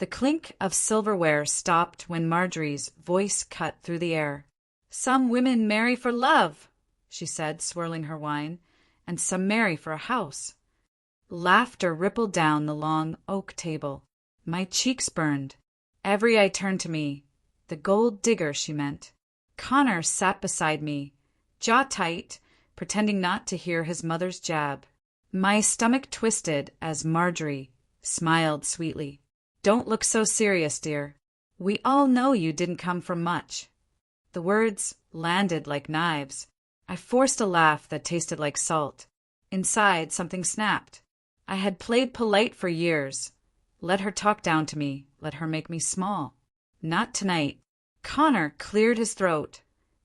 The clink of silverware stopped when Marjorie's voice cut through the air. "Some women marry for love," she said, swirling her wine, "and some marry for a house." Laughter rippled down the long oak table. My cheeks burned. Every eye turned to me. The gold digger, she meant. Connor sat beside me, jaw tight, pretending not to hear his mother's jab. My stomach twisted as Marjorie smiled sweetly. "Don't look so serious, dear. We all know you didn't come from much." The words landed like knives. I forced a laugh that tasted like salt. Inside, something snapped. I had played polite for years. Let her talk down to me. Let her make me small. Not tonight. Connor cleared his throat,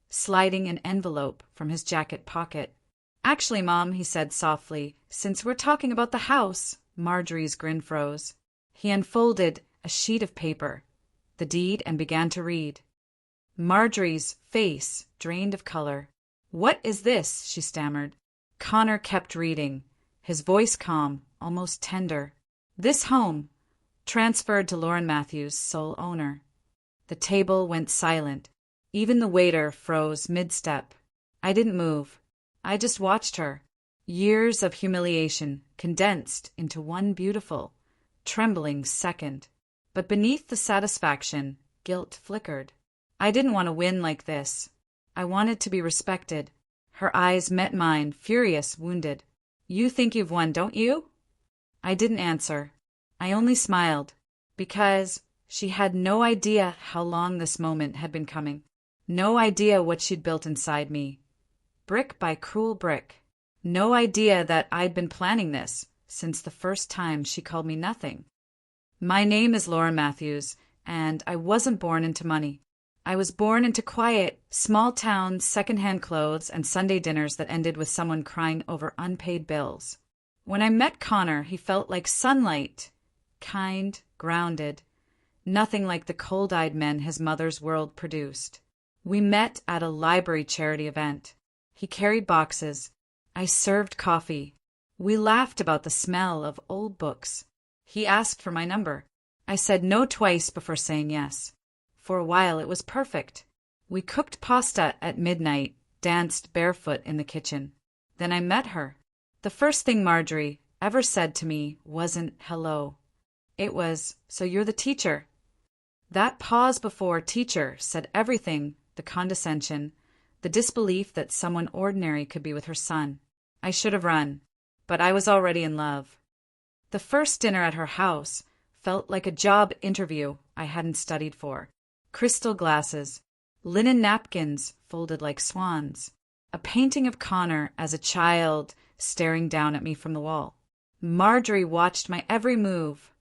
sliding an envelope from his jacket pocket. "Actually, Mom," he said softly, "since we're talking about the house." Marjorie's grin froze. He unfolded a sheet of paper, the deed, and began to read. Marjorie's face drained of color. "What is this?" she stammered. Connor kept reading, his voice calm, almost tender. "This home, transferred to Lauren Matthews, sole owner." The table went silent. Even the waiter froze mid-step. I didn't move. I just watched her. Years of humiliation condensed into one beautiful, trembling second. But beneath the satisfaction, guilt flickered. I didn't want to win like this. I wanted to be respected. Her eyes met mine, furious, wounded. "You think you've won, don't you?" I didn't answer. I only smiled, because she had no idea how long this moment had been coming. No idea what she'd built inside me, brick by cruel brick. No idea that I'd been planning this since the first time she called me nothing. My name is Lauren Matthews, and I wasn't born into money. I was born into quiet, small-town, second-hand clothes and Sunday dinners that ended with someone crying over unpaid bills. When I met Connor, he felt like sunlight, kind, grounded, nothing like the cold-eyed men his mother's world produced. We met at a library charity event. He carried boxes. I served coffee. We laughed about the smell of old books. He asked for my number. I said no twice before saying yes. For a while it was perfect. We cooked pasta at midnight, danced barefoot in the kitchen. Then I met her. The first thing Marjorie ever said to me wasn't hello. It was, "So you're the teacher." That pause before teacher said everything, the condescension, the disbelief that someone ordinary could be with her son. I should have run, but I was already in love. The first dinner at her house felt like a job interview I hadn't studied for. Crystal glasses, linen napkins folded like swans, a painting of Connor as a child staring down at me from the wall. Marjorie watched my every move,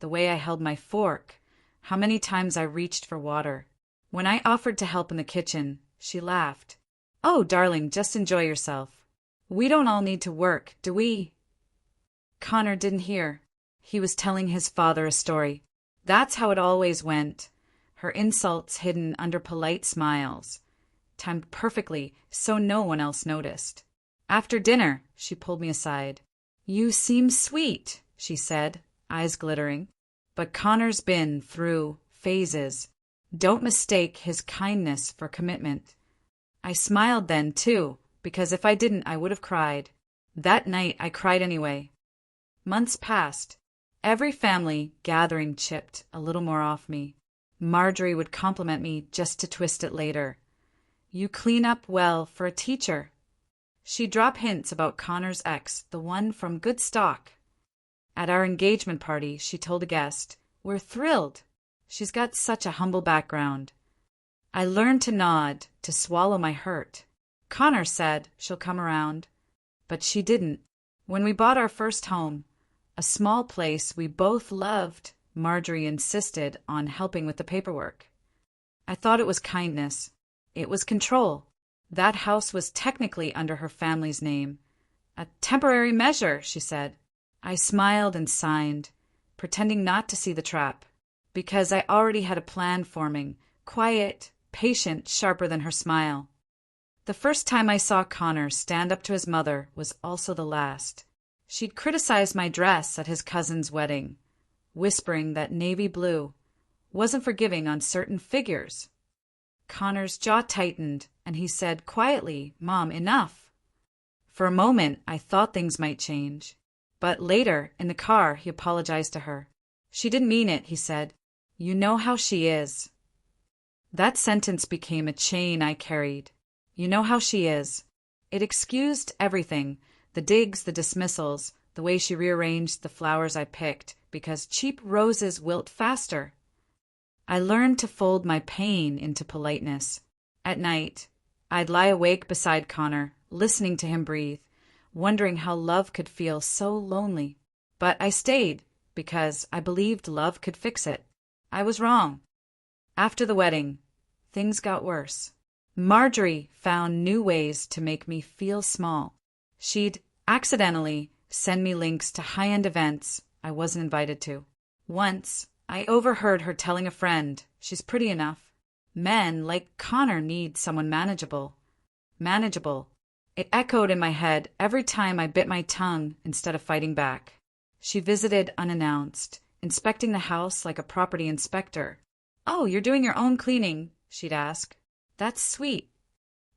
the way I held my fork, how many times I reached for water. When I offered to help in the kitchen, she laughed. "Oh, darling, just enjoy yourself. We don't all need to work, do we?" Connor didn't hear. He was telling his father a story. That's how it always went. Her insults hidden under polite smiles, timed perfectly so no one else noticed. After dinner, she pulled me aside. "You seem sweet," she said, eyes glittering. "But Connor's been through phases. Don't mistake his kindness for commitment." I smiled then, too, because if I didn't, I would have cried. That night, I cried anyway. Months passed. Every family gathering chipped a little more off me. Marjorie would compliment me just to twist it later. "You clean up well for a teacher." She'd drop hints about Connor's ex, the one from good stock. At our engagement party, she told a guest, "We're thrilled. She's got such a humble background." I learned to nod, to swallow my hurt. Connor said she'll come around, but she didn't. When we bought our first home, a small place we both loved, Marjorie insisted on helping with the paperwork. I thought it was kindness. It was control. That house was technically under her family's name. "A temporary measure," she said. I smiled and signed, pretending not to see the trap, because I already had a plan forming, quiet, patient, sharper than her smile. The first time I saw Connor stand up to his mother was also the last. She'd criticized my dress at his cousin's wedding. whispering that navy blue wasn't forgiving on certain figures. Connor's jaw tightened, and he said quietly, "Mom, enough." For a moment, I thought things might change. But later, in the car, he apologized to her. "She didn't mean it," he said. "You know how she is." That sentence became a chain I carried. You know how she is. It excused everything, the digs, the dismissals, the way she rearranged the flowers I picked, because cheap roses wilt faster. I learned to fold my pain into politeness. At night, I'd lie awake beside Connor, listening to him breathe, wondering how love could feel so lonely. But I stayed, because I believed love could fix it. I was wrong. After the wedding, things got worse. Marjorie found new ways to make me feel small. She'd accidentally send me links to high-end events I wasn't invited to. Once, I overheard her telling a friend, "She's pretty enough. Men like Connor need someone manageable." Manageable. It echoed in my head every time I bit my tongue instead of fighting back. She visited unannounced, inspecting the house like a property inspector. "Oh, you're doing your own cleaning," she'd ask. "That's sweet."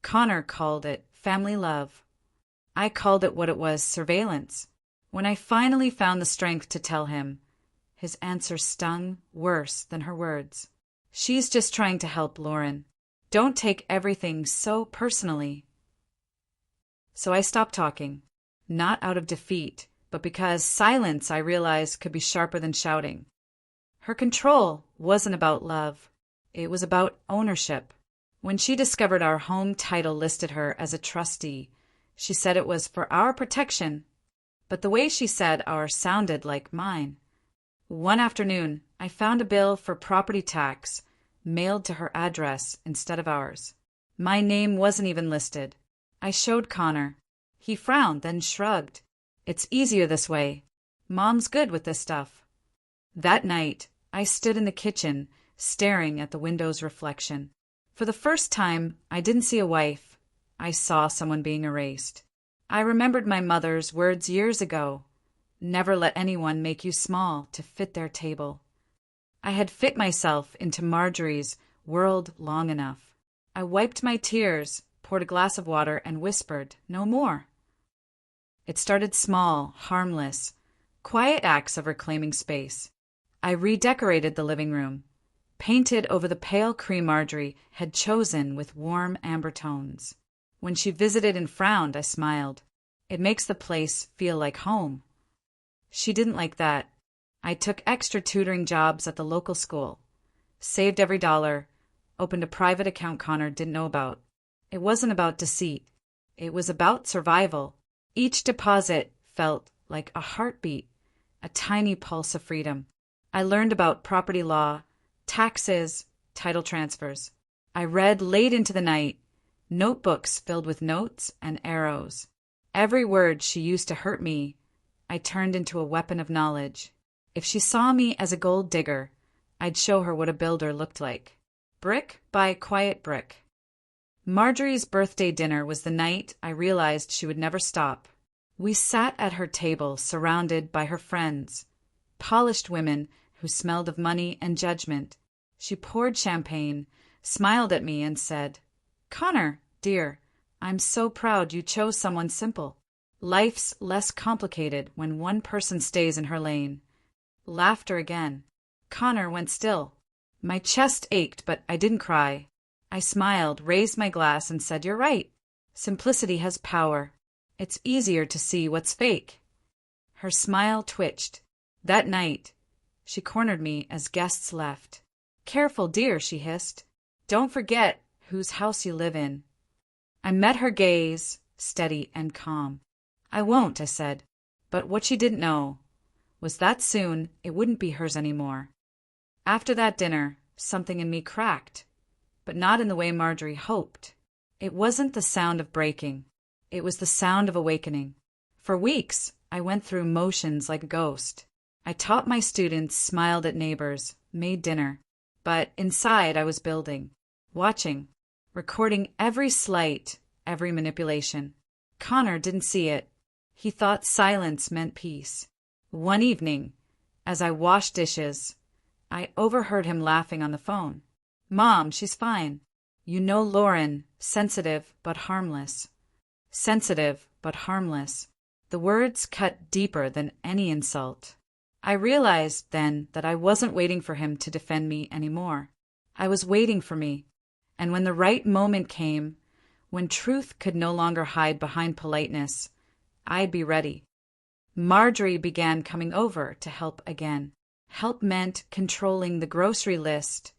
Connor called it family love. I called it what it was, surveillance. When I finally found the strength to tell him, his answer stung worse than her words. "She's just trying to help, Lauren. Don't take everything so personally." So I stopped talking, not out of defeat, but because silence, I realized, could be sharper than shouting. Her control wasn't about love. It was about ownership. When she discovered our home title listed her as a trustee, she said it was for our protection, but the way she said "our" sounded like mine. One afternoon, I found a bill for property tax mailed to her address instead of ours. My name wasn't even listed. I showed Connor. He frowned, then shrugged. "It's easier this way. Mom's good with this stuff." That night, I stood in the kitchen, staring at the window's reflection. For the first time, I didn't see a wife. I saw someone being erased. I remembered my mother's words years ago. Never let anyone make you small to fit their table. I had fit myself into Marjorie's world long enough. I wiped my tears, poured a glass of water, and whispered, "No more." It started small, harmless, quiet acts of reclaiming space. I redecorated the living room, painted over the pale cream Marjorie had chosen with warm amber tones. When she visited and frowned, I smiled. It makes the place feel like home. She didn't like that. I took extra tutoring jobs at the local school, saved every dollar, opened a private account Connor didn't know about. It wasn't about deceit. It was about survival. Each deposit felt like a heartbeat, a tiny pulse of freedom. I learned about property law, taxes, title transfers. I read late into the night, notebooks filled with notes and arrows. Every word she used to hurt me, I turned into a weapon of knowledge. If she saw me as a gold digger, I'd show her what a builder looked like. Brick by quiet brick. Marjorie's birthday dinner was the night I realized she would never stop. We sat at her table, surrounded by her friends, polished women who smelled of money and judgment. She poured champagne, smiled at me, and said, "Connor, dear, I'm so proud you chose someone simple. Life's less complicated when one person stays in her lane." Laughter again. Connor went still. My chest ached, but I didn't cry. I smiled, raised my glass, and said, "You're right. Simplicity has power. It's easier to see what's fake." Her smile twitched. That night, she cornered me as guests left. "Careful, dear," she hissed. "Don't forget whose house you live in." I met her gaze, steady and calm. "I won't," I said. But what she didn't know was that soon it wouldn't be hers anymore. After that dinner, something in me cracked, but not in the way Marjorie hoped. It wasn't the sound of breaking. It was the sound of awakening. For weeks, I went through motions like a ghost. I taught my students, smiled at neighbors, made dinner. But inside I was building, watching, recording every slight, every manipulation. Connor didn't see it. He thought silence meant peace. One evening, As I washed dishes, I overheard him laughing on the phone. "Mom, she's fine. You know Lauren, sensitive but harmless." Sensitive but harmless. The words cut deeper than any insult. I realized then that I wasn't waiting for him to defend me anymore. I was waiting for me. And when the right moment came, when truth could no longer hide behind politeness, I'd be ready. Marjorie began coming over to help again. Help meant controlling the grocery list,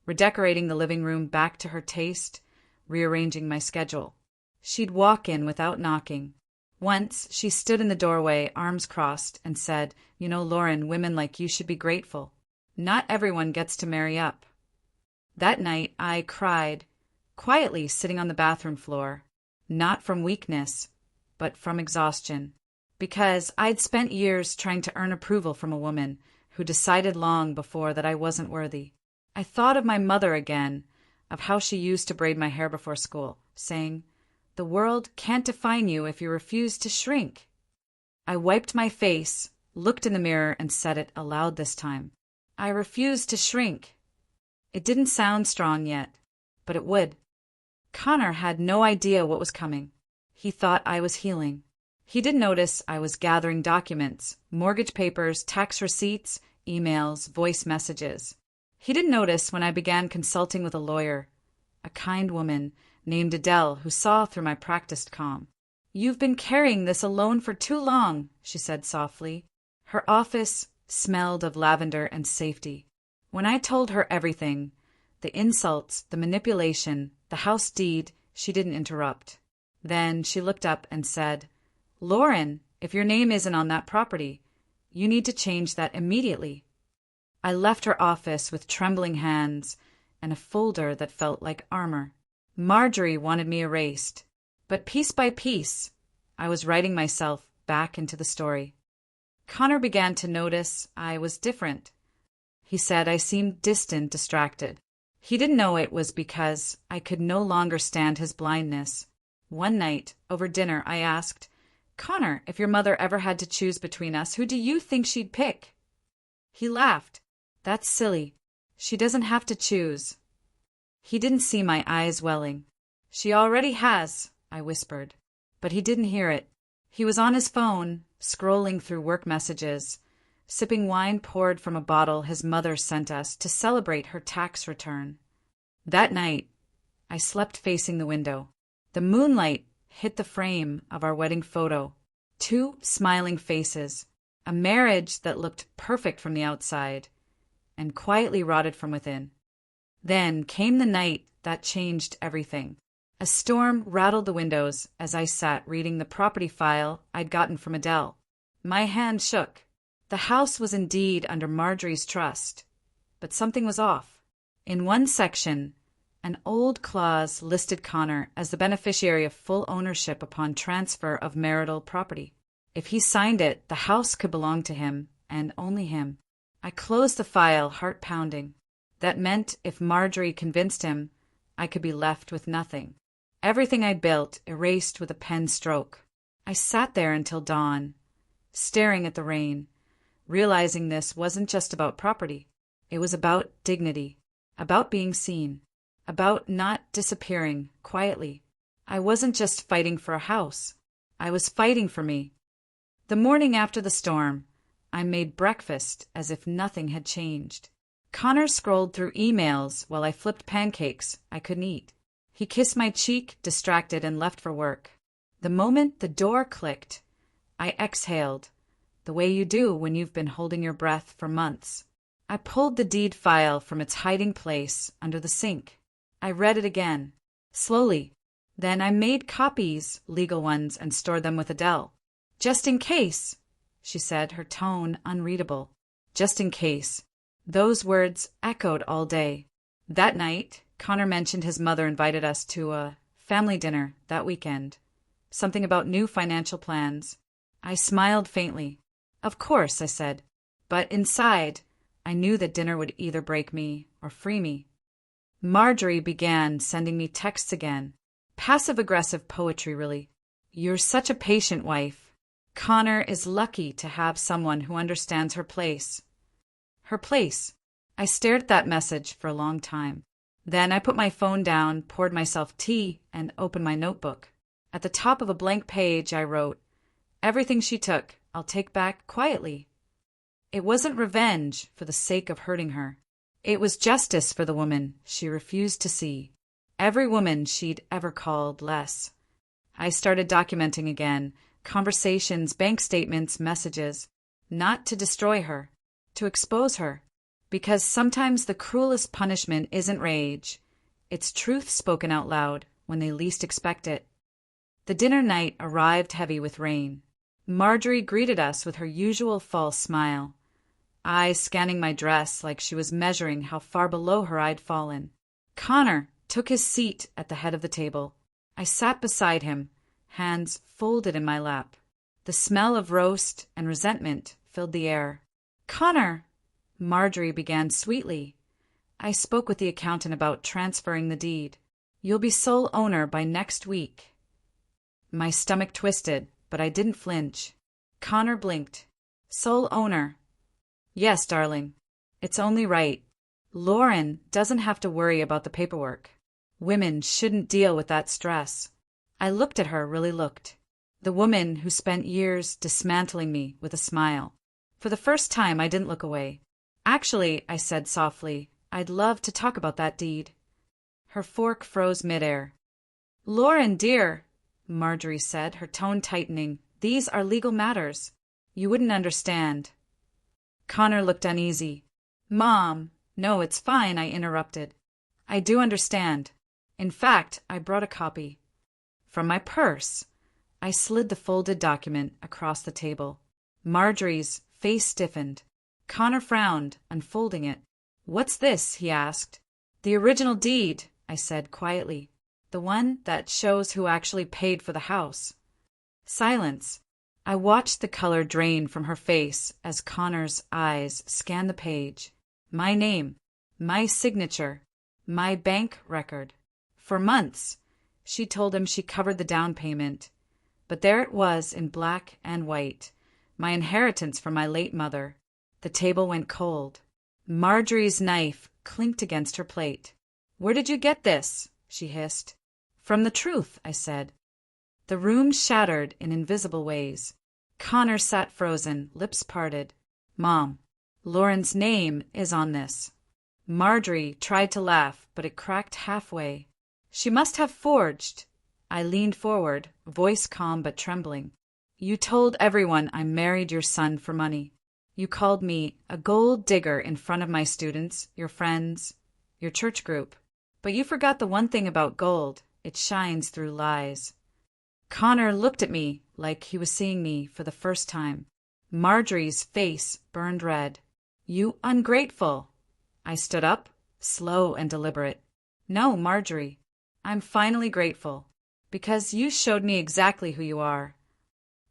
redecorating the living room back to her taste, rearranging my schedule. She'd walk in without knocking. Once she stood in the doorway, arms crossed, and said, "You know, Lauren, women like you should be grateful. Not everyone gets to marry up." That night I cried, quietly sitting on the bathroom floor, not from weakness, but from exhaustion, because I'd spent years trying to earn approval from a woman who decided long before that I wasn't worthy. I thought of my mother again, of how she used to braid my hair before school, saying, "The world can't define you if you refuse to shrink." I wiped my face, looked in the mirror, and said it aloud this time. I refuse to shrink. It didn't sound strong yet, but it would. Connor had no idea what was coming. He thought I was healing. He didn't notice I was gathering documents, mortgage papers, tax receipts, emails, voice messages. He didn't notice when I began consulting with a lawyer, a kind woman named Adele, who saw through my practiced calm. "You've been carrying this alone for too long," she said softly. Her office smelled of lavender and safety. When I told her everything, the insults, the manipulation, the house deed, she didn't interrupt. Then she looked up and said, "Lauren, if your name isn't on that property, you need to change that immediately." I left her office with trembling hands and a folder that felt like armor. Marjorie wanted me erased, but piece by piece, I was writing myself back into the story. Connor began to notice I was different. He said I seemed distant, distracted. He didn't know it was because I could no longer stand his blindness. One night, over dinner, I asked, "Connor, if your mother ever had to choose between us, who do you think she'd pick?" He laughed. "That's silly. She doesn't have to choose." He didn't see my eyes welling. "She already has," I whispered. But he didn't hear it. He was on his phone, scrolling through work messages, sipping wine poured from a bottle his mother sent us to celebrate her tax return. That night, I slept facing the window. The moonlight hit the frame of our wedding photo. 2 smiling faces, a marriage that looked perfect from the outside and quietly rotted from within. Then came the night that changed everything. A storm rattled the windows as I sat reading the property file I'd gotten from Adele. My hand shook. The house was indeed under Marjorie's trust, but something was off. In one section, an old clause listed Connor as the beneficiary of full ownership upon transfer of marital property. If he signed it, the house could belong to him, and only him. I closed the file, heart pounding. That meant if Marjorie convinced him, I could be left with nothing. Everything I'd built erased with a pen stroke. I sat there until dawn, staring at the rain, realizing this wasn't just about property. It was about dignity, about being seen, about not disappearing quietly. I wasn't just fighting for a house. I was fighting for me. The morning after the storm, I made breakfast as if nothing had changed. Connor scrolled through emails while I flipped pancakes I couldn't eat. He kissed my cheek, distracted, and left for work. The moment the door clicked, I exhaled, the way you do when you've been holding your breath for months. I pulled the deed file from its hiding place under the sink. I read it again, slowly. Then I made copies, legal ones, and stored them with Adele. "Just in case," she said, her tone unreadable. Just in case. Those words echoed all day. That night, Connor mentioned his mother invited us to a family dinner that weekend. Something about new financial plans. I smiled faintly. "Of course," I said. But inside, I knew that dinner would either break me or free me. Marjorie began sending me texts again. Passive-aggressive poetry, really. "You're such a patient wife. Connor is lucky to have someone who understands her place. Her place. I stared at that message for a long time. Then I put my phone down, poured myself tea, and opened my notebook. At the top of a blank page, I wrote, "Everything she took, I'll take back quietly." It wasn't revenge for the sake of hurting her. It was justice for the woman she refused to see. Every woman she'd ever called less. I started documenting again, conversations, bank statements, messages. Not to destroy her, to expose her. Because sometimes the cruelest punishment isn't rage. It's truth spoken out loud when they least expect it. The dinner night arrived heavy with rain. Marjorie greeted us with her usual false smile, eyes scanning my dress like she was measuring how far below her I'd fallen. Connor took his seat at the head of the table. I sat beside him, hands folded in my lap. The smell of roast and resentment filled the air. "Connor," Marjorie began sweetly. "I spoke with the accountant about transferring the deed. You'll be sole owner by next week." My stomach twisted, but I didn't flinch. Connor blinked. "Sole owner." "Yes, darling. It's only right. Lauren doesn't have to worry about the paperwork. Women shouldn't deal with that stress." I looked at her, really looked. The woman who spent years dismantling me with a smile. For the first time, I didn't look away. "Actually," I said softly, "I'd love to talk about that deed." Her fork froze midair. "Lauren, dear," Marjorie said, her tone tightening, "these are legal matters. You wouldn't understand." Connor looked uneasy. "Mom." "No, it's fine," I interrupted. "I do understand. In fact, I brought a copy." From my purse, I slid the folded document across the table. Marjorie's face stiffened. Connor frowned, unfolding it. "What's this?" he asked. "The original deed," I said quietly. "The one that shows who actually paid for the house." Silence. I watched the color drain from her face as Connor's eyes scanned the page. My name, my signature, my bank record. For months, she told him she covered the down payment. But there it was in black and white, my inheritance from my late mother. The table went cold. Marjorie's knife clinked against her plate. "Where did you get this?" she hissed. "From the truth," I said. The room shattered in invisible ways. Connor sat frozen, lips parted. "Mom, Lauren's name is on this." Marjorie tried to laugh, but it cracked halfway. "She must have forged." I leaned forward, voice calm but trembling. "You told everyone I married your son for money. You called me a gold digger in front of my students, your friends, your church group. But you forgot the one thing about gold. It shines through lies." Connor looked at me like he was seeing me for the first time. Marjorie's face burned red. "You ungrateful." I stood up, slow and deliberate. "No, Marjorie, I'm finally grateful. Because you showed me exactly who you are."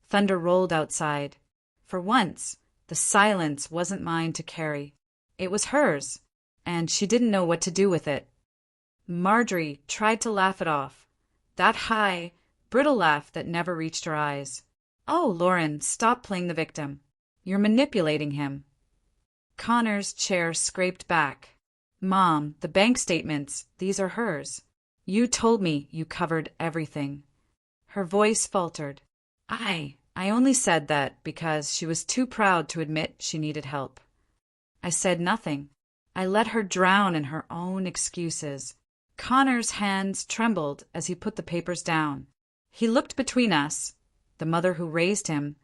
Thunder rolled outside. For once, the silence wasn't mine to carry. It was hers, and she didn't know what to do with it. Marjorie tried to laugh it off. That high, brittle laugh that never reached her eyes. "Oh, Lauren, stop playing the victim. You're manipulating him." Connor's chair scraped back. "Mom, the bank statements, these are hers. You told me you covered everything." Her voice faltered. I only said that because she was too proud to admit she needed help." I said nothing. I let her drown in her own excuses. Connor's hands trembled as he put the papers down. He looked between us, the mother who raised him,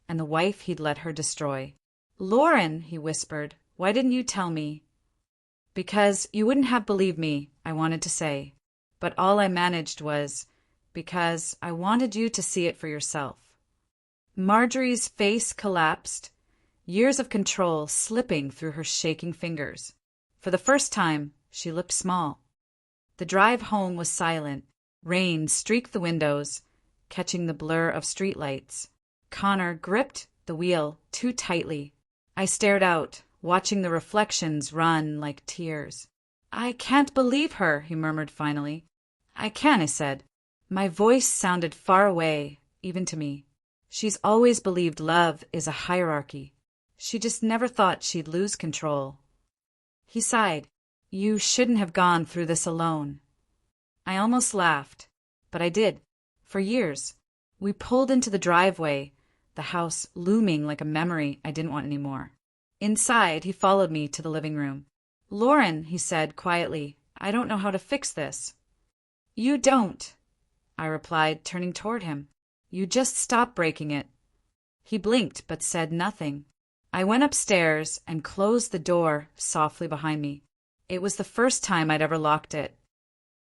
and the wife he'd let her destroy. "Lauren," he whispered, "why didn't you tell me?" "Because you wouldn't have believed me," I wanted to say. But all I managed was, "because I wanted you to see it for yourself." Marjorie's face collapsed, years of control slipping through her shaking fingers. For the first time, she looked small. The drive home was silent. Rain streaked the windows, catching the blur of streetlights. Connor gripped the wheel too tightly. I stared out, watching the reflections run like tears. "I can't believe her," he murmured finally. "I can," I said. My voice sounded far away, even to me. "She's always believed love is a hierarchy. She just never thought she'd lose control. He sighed. You shouldn't have gone through this alone. I almost laughed, but I did. For years. We pulled into the driveway, the house looming like a memory I didn't want anymore. Inside, he followed me to the living room. Lauren, he said quietly, I don't know how to fix this. You don't, I replied, turning toward him. You just stop breaking it. He blinked but said nothing. I went upstairs and closed the door softly behind me. It was the first time I'd ever locked it.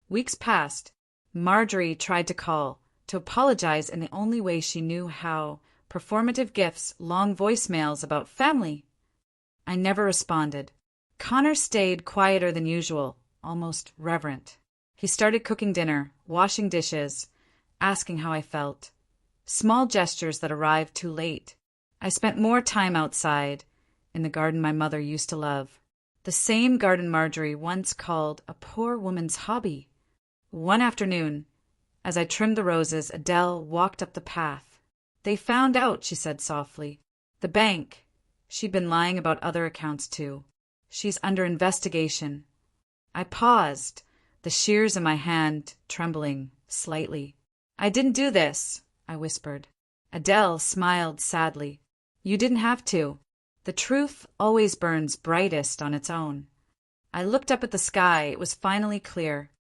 Weeks passed. Marjorie tried to call, to apologize in the only way she knew how, performative gifts, long voicemails about family. I never responded. Connor stayed quieter than usual, almost reverent. He started cooking dinner, washing dishes, asking how I felt. Small gestures that arrived too late. I spent more time outside, in the garden my mother used to love. The same garden Marjorie once called a poor woman's hobby. One afternoon, as I trimmed the roses, Adele walked up the path. They found out, she said softly. The bank. She'd been lying about other accounts too. She's under investigation. I paused, the shears in my hand trembling slightly. I didn't do this, I whispered. Adele smiled sadly. You didn't have to. The truth always burns brightest on its own. I looked up at the sky. It was finally clear.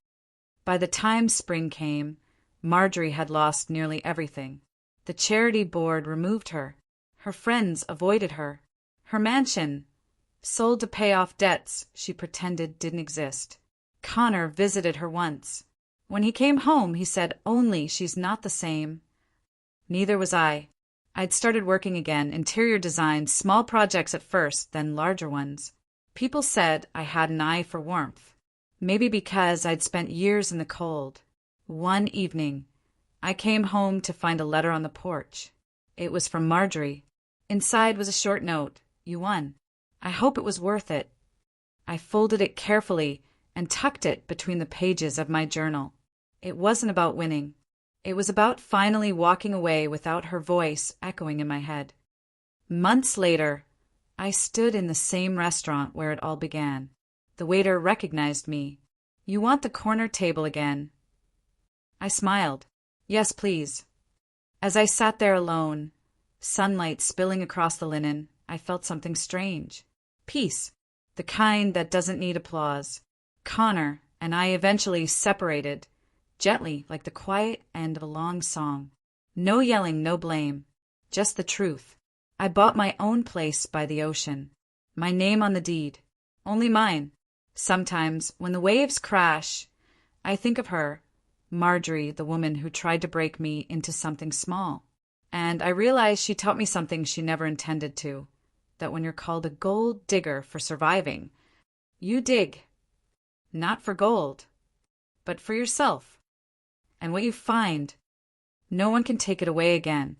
By the time spring came, Marjorie had lost nearly everything. The charity board removed her. Her friends avoided her. Her mansion, sold to pay off debts she pretended didn't exist. Connor visited her once. When he came home, he said only she's not the same. Neither was I. I'd started working again, interior design, small projects at first, then larger ones. People said I had an eye for warmth. Maybe because I'd spent years in the cold. One evening, I came home to find a letter on the porch. It was from Marjorie. Inside was a short note. You won. I hope it was worth it. I folded it carefully and tucked it between the pages of my journal. It wasn't about winning. It was about finally walking away without her voice echoing in my head. Months later, I stood in the same restaurant where it all began. The waiter recognized me. You want the corner table again? I smiled. Yes, please. As I sat there alone, sunlight spilling across the linen, I felt something strange. Peace, the kind that doesn't need applause. Connor and I eventually separated, gently like the quiet end of a long song. No yelling, no blame, just the truth. I bought my own place by the ocean. My name on the deed. Only mine. Sometimes, when the waves crash, I think of her, Marjorie, the woman who tried to break me into something small. And I realize she taught me something she never intended to, that when you're called a gold digger for surviving, you dig, not for gold, but for yourself. And what you find, no one can take it away again.